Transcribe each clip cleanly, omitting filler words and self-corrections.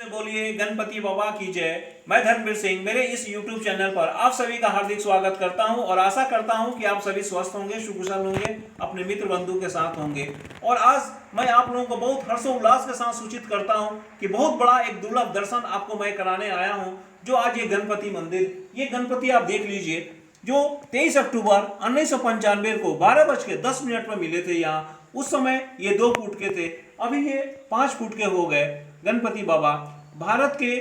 से बोलिए गणपति बाबा की जय। मैं धर्मवीर सिंह मेरे इस YouTube चैनल पर आप सभी का हार्दिक स्वागत करता हूं और आशा करता हूं कि आप सभी स्वस्थ होंगे, सुकुशल होंगे, अपने मित्र बंधु के साथ होंगे। और आज मैं आप लोगों को बहुत हर्षोल्लास के साथ सूचित करता हूं कि बहुत बड़ा एक दुर्लभ दर्शन आपको मैं कराने आया हूं। जो आज ये गणपति मंदिर, ये गणपति आप देख लीजिए, जो 23 अक्टूबर 1995 को 12:10 पर मिले थे यहाँ। उस समय ये 2 फुट के थे, अभी ये 5 फुट के हो गए। गणपति बाबा भारत के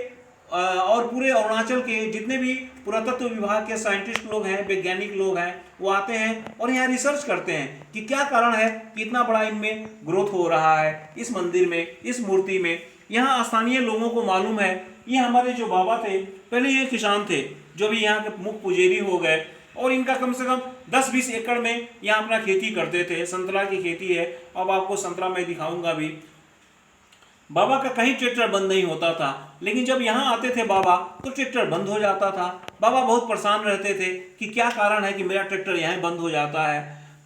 और पूरे अरुणाचल के जितने भी पुरातत्व विभाग के साइंटिस्ट लोग हैं, वैज्ञानिक लोग हैं, वो आते हैं और यहाँ रिसर्च करते हैं कि क्या कारण है कि इतना बड़ा इनमें ग्रोथ हो रहा है इस मंदिर में, इस मूर्ति में। यहाँ स्थानीय लोगों को मालूम है, ये हमारे जो बाबा थे पहले ये किसान थे जो भी यहाँ के मुख्य पुजारी हो गए, और इनका कम से कम 10-20 एकड़ में यहाँ अपना खेती करते थे। संतरा की खेती है, अब आपको संतरा मैं दिखाऊंगा भी। बाबा का कहीं ट्रैक्टर बंद नहीं होता था, लेकिन जब यहाँ आते थे बाबा तो ट्रैक्टर बंद हो जाता था। बाबा बहुत परेशान रहते थे कि क्या कारण है कि मेरा ट्रैक्टर यहाँ बंद हो जाता है।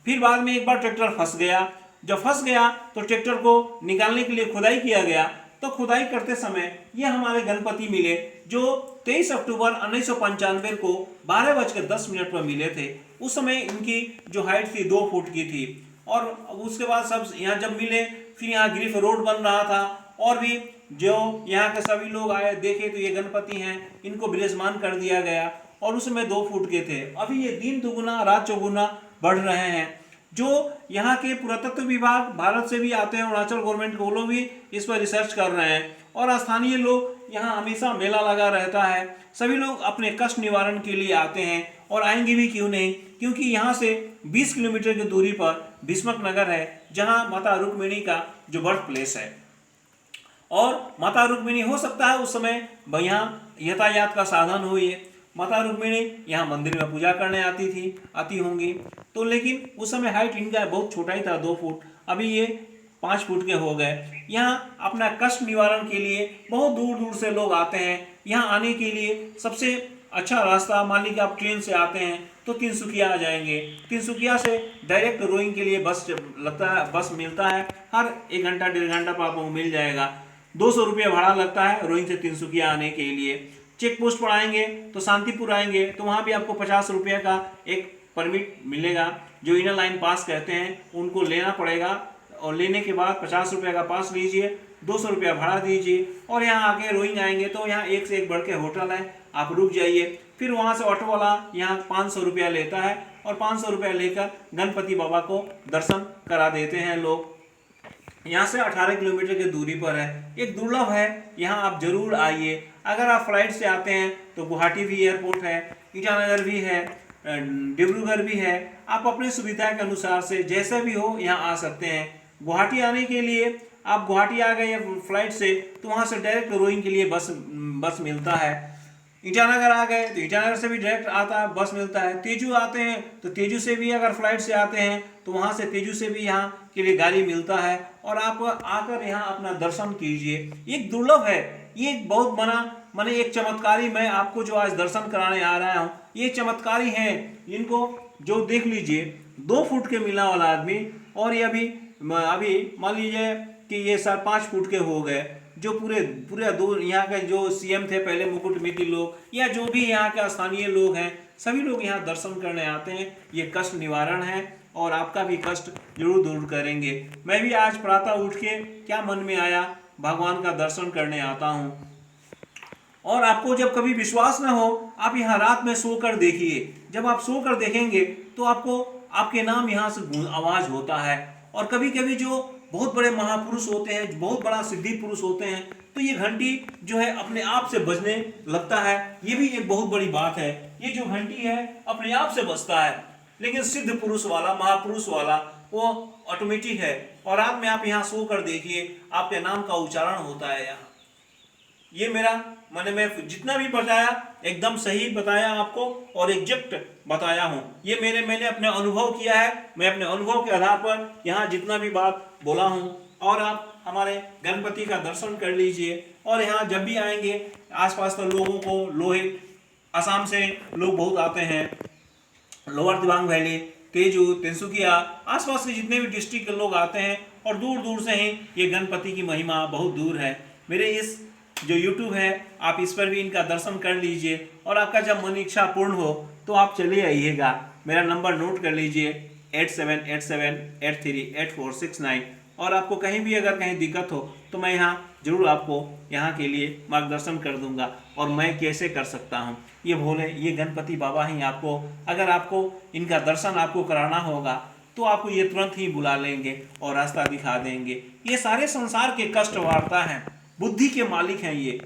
फिर बाद में एक बार ट्रैक्टर फंस गया। जब फंस गया तो ट्रैक्टर को निकालने के लिए खुदाई किया गया, तो खुदाई करते समय ये हमारे गणपति मिले, जो 23 अक्टूबर 1995 को 12:10 पर मिले थे। उस समय इनकी जो हाइट थी 2 फुट की थी। और उसके बाद सब यहाँ जब मिले, फिर यहाँ ग्रिफ रोड बन रहा था, और भी जो यहाँ के सभी लोग आए देखे तो ये गणपति हैं, इनको विराजमान कर दिया गया। और उसमें 2 फुट के थे, अभी ये दिन दुगुना रात चौगुना बढ़ रहे हैं। जो यहाँ के पुरातत्व विभाग भारत से भी आते हैं, अरुणाचल गवर्नमेंट वो लोग भी इस पर रिसर्च कर रहे हैं। और स्थानीय लोग यहाँ हमेशा मेला लगा रहता है, सभी लोग अपने कष्ट निवारण के लिए आते हैं, और आएंगे भी क्यों नहीं, क्योंकि यहाँ से 20 किलोमीटर की दूरी पर भीष्मक नगर है, जहाँ माता रुक्मिणी का जो बर्थ प्लेस है। और माता रुक्मिणी हो सकता है उस समय यहाँ यातायात का साधन हो, ये माता रुक्मिणी यहाँ मंदिर में पूजा करने आती होंगी। तो लेकिन उस समय हाइट इनका बहुत छोटा ही था, 2 फुट, अभी ये 5 फुट के हो गए। यहाँ अपना कष्ट निवारण के लिए बहुत दूर दूर से लोग आते हैं। यहाँ आने के लिए सबसे अच्छा रास्ता, मान लीजिए आप ट्रेन से आते हैं तो तिनसुकिया आ जाएंगे। तिनसुकिया से डायरेक्ट रोइंग के लिए बस लगता है, बस मिलता है, हर 1 घंटा 1.5 घंटा पर आपको मिल जाएगा। 200 रुपये भाड़ा लगता है रोइंग से तिनसुकिया आने के लिए। चेक पोस्ट पर आएंगे तो शांतिपुर आएंगे तो वहाँ भी आपको 50 रुपये का एक परमिट मिलेगा, जो इनर लाइन पास कहते हैं, उनको लेना पड़ेगा। और लेने के बाद 50 रुपये का पास लीजिए, 200 रुपया भाड़ा दीजिए, और यहाँ आके रोइंग आएंगे तो यहाँ एक से एक बढ़ के होटल है, आप रुक जाइए। फिर वहाँ से ऑटो वाला यहाँ 500 रुपया लेता है, और 500 रुपया लेकर गणपति बाबा को दर्शन करा देते हैं लोग। यहाँ से 18 किलोमीटर की दूरी पर है, एक दुर्लभ है, यहाँ आप जरूर आइए। अगर आप फ्लाइट से आते हैं तो गुवाहाटी भी एयरपोर्ट है, ईटानगर भी है, डिब्रूगढ़ भी है। आप अपनी सुविधा के अनुसार से जैसे भी हो यहाँ आ सकते हैं। गुवाहाटी आने के लिए आप गुवाहाटी आ गए फ्लाइट से तो वहाँ से डायरेक्ट रोइंग के लिए बस मिलता है। ईटानगर आ गए तो ईटानगर से भी डायरेक्ट आता है, बस मिलता है। तेजू आते हैं तो तेजू से भी अगर फ्लाइट से आते हैं तो वहाँ से तेजू से भी यहाँ के लिए गाड़ी मिलता है, और आप आकर यहाँ अपना दर्शन कीजिए। एक दुर्लभ है, ये बहुत बना माने एक चमत्कारी मैं आपको जो आज दर्शन कराने आ रहा हूँ, ये चमत्कारी हैं। इनको जो देख लीजिए 2 फुट के मिलने वाला आदमी, और ये अभी मान लीजिए कि ये 5 फुट के हो गए। जो पूरे दूर यहाँ के जो सीएम थे पहले, मुकुट मित्ती लोग, या जो भी यहाँ के स्थानीय लोग हैं, सभी लोग यहाँ दर्शन करने आते हैं। ये कष्ट निवारण है और आपका भी कष्ट जरूर दूर करेंगे। मैं भी आज प्रातः उठ के क्या मन में आया, भगवान का दर्शन करने आता हूँ। और आपको जब कभी विश्वास न हो, आप यहाँ रात में सोकर देखिए। जब आप सोकर देखेंगे तो आपको आपके नाम यहाँ से आवाज होता है। और कभी कभी जो बहुत बड़े महापुरुष होते हैं, बहुत बड़ा सिद्धि पुरुष होते हैं, तो ये घंटी जो है अपने आप से बजने लगता है। ये भी एक बहुत बड़ी बात है, ये जो घंटी है अपने आप से बजता है। लेकिन सिद्ध पुरुष वाला, महापुरुष वाला, वो ऑटोमेटिक है। और रात में आप यहाँ सोकर देखिए, आपके नाम का उच्चारण होता है यहाँ। ये मेरा मैंने मैं जितना भी बताया एकदम सही बताया आपको, और एग्जैक्ट बताया हूँ। ये मैंने अपने अनुभव किया है, मैं अपने अनुभव के आधार पर यहाँ जितना भी बात बोला हूँ। और आप हमारे गणपति का दर्शन कर लीजिए। और यहाँ जब भी आएंगे आसपास के लोगों को, लोहित असम से लोग बहुत आते हैं, लोअर दिबांग वैली, तेजू, तिनसुकिया, आसपास के जितने भी डिस्ट्रिक्ट के लोग आते हैं, और दूर दूर से ही ये गणपति की महिमा बहुत दूर है। मेरे इस जो YouTube है आप इस पर भी इनका दर्शन कर लीजिए। और आपका जब मन इच्छा पूर्ण हो तो आप चले आइएगा। मेरा नंबर नोट कर लीजिए 8787838469। और आपको कहीं भी अगर कहीं दिक्कत हो तो मैं यहाँ जरूर आपको यहाँ के लिए मार्गदर्शन कर दूंगा और मैं कैसे कर सकता हूँ। ये भोले ये गणपति बाबा ही आपको, अगर आपको इनका दर्शन आपको कराना होगा तो आपको ये तुरंत ही बुला लेंगे और रास्ता दिखा देंगे। ये सारे संसार के कष्ट वार्ता हैं, बुद्धि के मालिक हैं ये।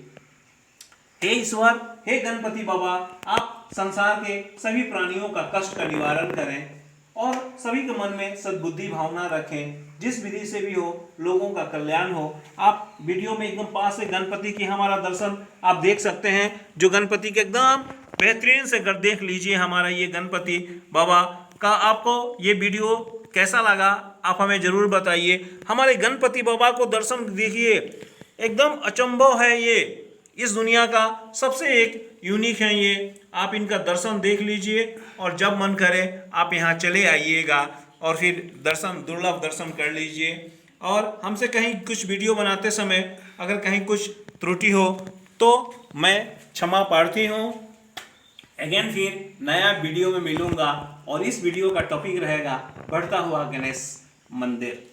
हे ईश्वर, हे गणपति बाबा, आप संसार के सभी प्राणियों का कष्ट का निवारण करें और सभी के मन में सद्बुद्धि भावना रखें। जिस विधि से भी हो लोगों का कल्याण हो। आप वीडियो में एकदम पास से गणपति की हमारा दर्शन आप देख सकते हैं, जो गणपति के एकदम बेहतरीन से कर देख लीजिए। हमारा ये गणपति बाबा का आपको ये वीडियो कैसा लगा आप हमें जरूर बताइए। हमारे गणपति बाबा को दर्शन देखिए, एकदम अचंभव है ये, इस दुनिया का सबसे एक यूनिक है ये। आप इनका दर्शन देख लीजिए और जब मन करे आप यहाँ चले आइएगा और फिर दर्शन दुर्लभ दर्शन कर लीजिए। और हमसे कहीं कुछ वीडियो बनाते समय अगर कहीं कुछ त्रुटि हो तो मैं क्षमा प्रार्थी हूँ। अगेन फिर नया वीडियो में मिलूंगा और इस वीडियो का टॉपिक रहेगा बढ़ता हुआ गणेश मंदिर।